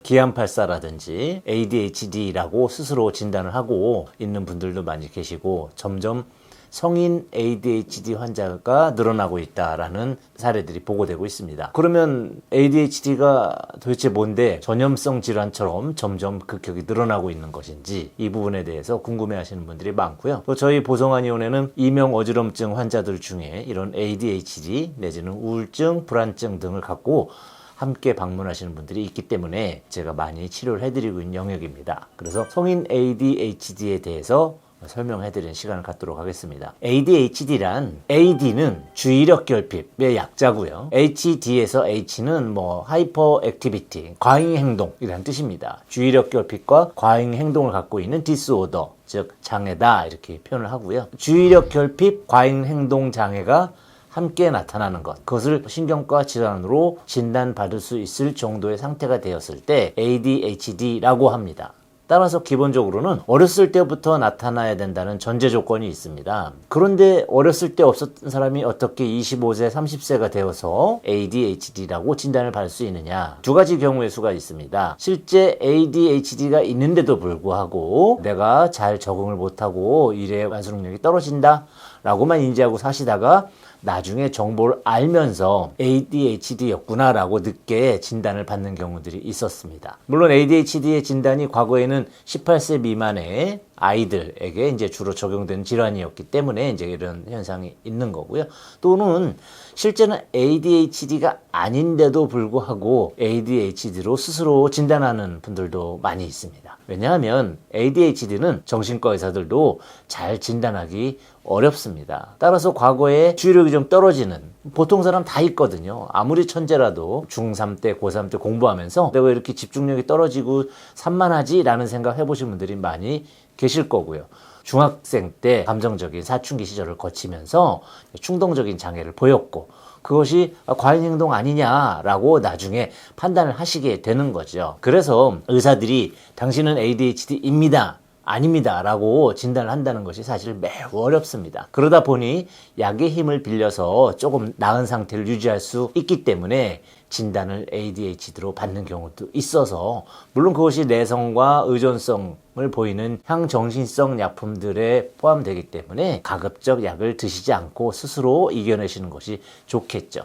기안팔사라든지 ADHD라고 스스로 진단을 하고 있는 분들도 많이 계시고 점점 성인 ADHD 환자가 늘어나고 있다라는 사례들이 보고되고 있습니다. 그러면 ADHD가 도대체 뭔데 전염성 질환처럼 점점 급격히 늘어나고 있는 것인지 이 부분에 대해서 궁금해하시는 분들이 많고요. 또 저희 보성한의원에는 이명 어지럼증 환자들 중에 이런 ADHD 내지는 우울증, 불안증 등을 갖고 함께 방문하시는 분들이 있기 때문에 제가 많이 치료를 해드리고 있는 영역입니다. 그래서 성인 ADHD에 대해서 설명해드리는 시간을 갖도록 하겠습니다. ADHD란 AD는 주의력 결핍의 약자고요. HD에서 H는 하이퍼 액티비티, 과잉 행동이라는 뜻입니다. 주의력 결핍과 과잉 행동을 갖고 있는 디스오더, 즉 장애다 이렇게 표현을 하고요. 주의력 결핍, 과잉 행동 장애가 함께 나타나는 것, 그것을 신경과 질환으로 진단받을 수 있을 정도의 상태가 되었을 때 ADHD라고 합니다. 따라서 기본적으로는 어렸을 때부터 나타나야 된다는 전제 조건이 있습니다. 그런데 어렸을 때 없었던 사람이 어떻게 25세, 30세가 되어서 ADHD라고 진단을 받을 수 있느냐? 두 가지 경우의 수가 있습니다. 실제 ADHD가 있는데도 불구하고 내가 잘 적응을 못하고 일의 완수능력이 떨어진다 라고만 인지하고 사시다가 나중에 정보를 알면서 ADHD였구나라고 늦게 진단을 받는 경우들이 있었습니다. 물론 ADHD의 진단이 과거에는 18세 미만의 아이들에게 이제 주로 적용된 질환이었기 때문에 이제 이런 현상이 있는 거고요. 또는 실제는 ADHD가 아닌데도 불구하고 ADHD로 스스로 진단하는 분들도 많이 있습니다. 왜냐하면 ADHD는 정신과 의사들도 잘 진단하기 어렵습니다. 따라서 과거에 주의력이 좀 떨어지는 보통 사람 다 있거든요. 아무리 천재라도 중3 때, 고3 때 공부하면서 내가 이렇게 집중력이 떨어지고 산만하지? 라는 생각 해보신 분들이 많이 계실 거고요. 중학생 때 감정적인 사춘기 시절을 거치면서 충동적인 장애를 보였고 그것이 과잉 행동 아니냐라고 나중에 판단을 하시게 되는 거죠. 그래서 의사들이 당신은 ADHD입니다. 아닙니다 라고 진단을 한다는 것이 사실 매우 어렵습니다. 그러다 보니 약의 힘을 빌려서 조금 나은 상태를 유지할 수 있기 때문에 진단을 ADHD로 받는 경우도 있어서 물론 그것이 내성과 의존성을 보이는 향정신성 약품들에 포함되기 때문에 가급적 약을 드시지 않고 스스로 이겨내시는 것이 좋겠죠.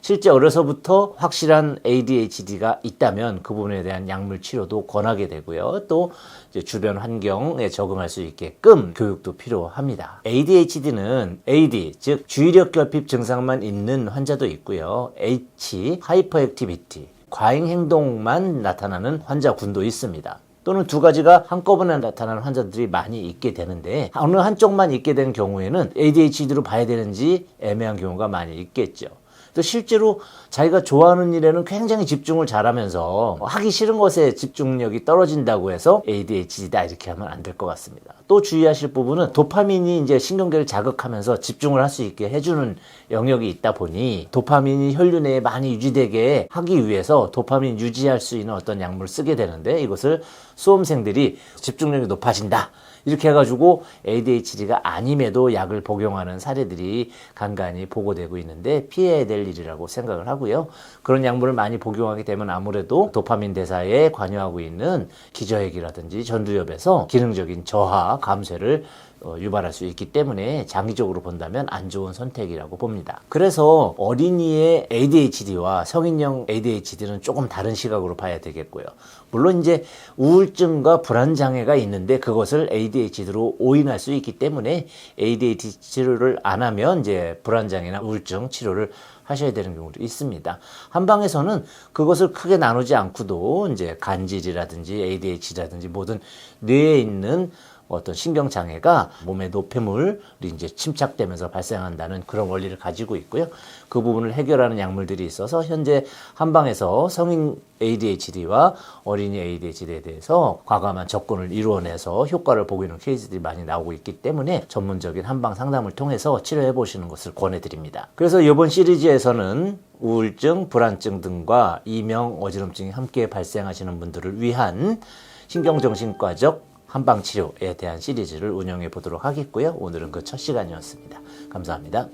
실제 어려서부터 확실한 ADHD가 있다면 그 부분에 대한 약물 치료도 권하게 되고요. 또 이제 주변 환경에 적응할 수 있게끔 교육도 필요합니다. ADHD는 AD, 즉 주의력 결핍 증상만 있는 환자도 있고요. H, 하이퍼 액티비티, 과잉 행동만 나타나는 환자군도 있습니다. 또는 두 가지가 한꺼번에 나타나는 환자들이 많이 있게 되는데 어느 한쪽만 있게 된 경우에는 ADHD로 봐야 되는지 애매한 경우가 많이 있겠죠. 또 실제로 자기가 좋아하는 일에는 굉장히 집중을 잘하면서 하기 싫은 것에 집중력이 떨어진다고 해서 ADHD다 이렇게 하면 안 될 것 같습니다. 또 주의하실 부분은 도파민이 이제 신경계를 자극하면서 집중을 할 수 있게 해주는 영역이 있다 보니 도파민이 혈류 내에 많이 유지되게 하기 위해서 도파민 유지할 수 있는 어떤 약물을 쓰게 되는데 이것을 수험생들이 집중력이 높아진다. 이렇게 해가지고 ADHD가 아님에도 약을 복용하는 사례들이 간간히 보고되고 있는데 피해야 될 일이라고 생각을 하고요. 그런 약물을 많이 복용하게 되면 아무래도 도파민 대사에 관여하고 있는 기저핵이라든지 전두엽에서 기능적인 저하, 감쇄를 유발할 수 있기 때문에 장기적으로 본다면 안 좋은 선택이라고 봅니다. 그래서 어린이의 ADHD와 성인형 ADHD는 조금 다른 시각으로 봐야 되겠고요. 물론 이제 우울증과 불안장애가 있는데 그것을 ADHD로 오인할 수 있기 때문에 ADHD 치료를 안 하면 이제 불안장애나 우울증 치료를 하셔야 되는 경우도 있습니다. 한방에서는 그것을 크게 나누지 않고도 이제 간질이라든지 ADHD라든지 모든 뇌에 있는 어떤 신경장애가 몸의 노폐물이 이제 침착되면서 발생한다는 그런 원리를 가지고 있고요. 그 부분을 해결하는 약물들이 있어서 현재 한방에서 성인 ADHD와 어린이 ADHD에 대해서 과감한 접근을 이루어내서 효과를 보고 있는 케이스들이 많이 나오고 있기 때문에 전문적인 한방 상담을 통해서 치료해 보시는 것을 권해드립니다. 그래서 이번 시리즈에서는 우울증, 불안증 등과 이명 어지럼증이 함께 발생하시는 분들을 위한 신경정신과적 한방치료에 대한 시리즈를 운영해 보도록 하겠고요. 오늘은 그 첫 시간이었습니다. 감사합니다.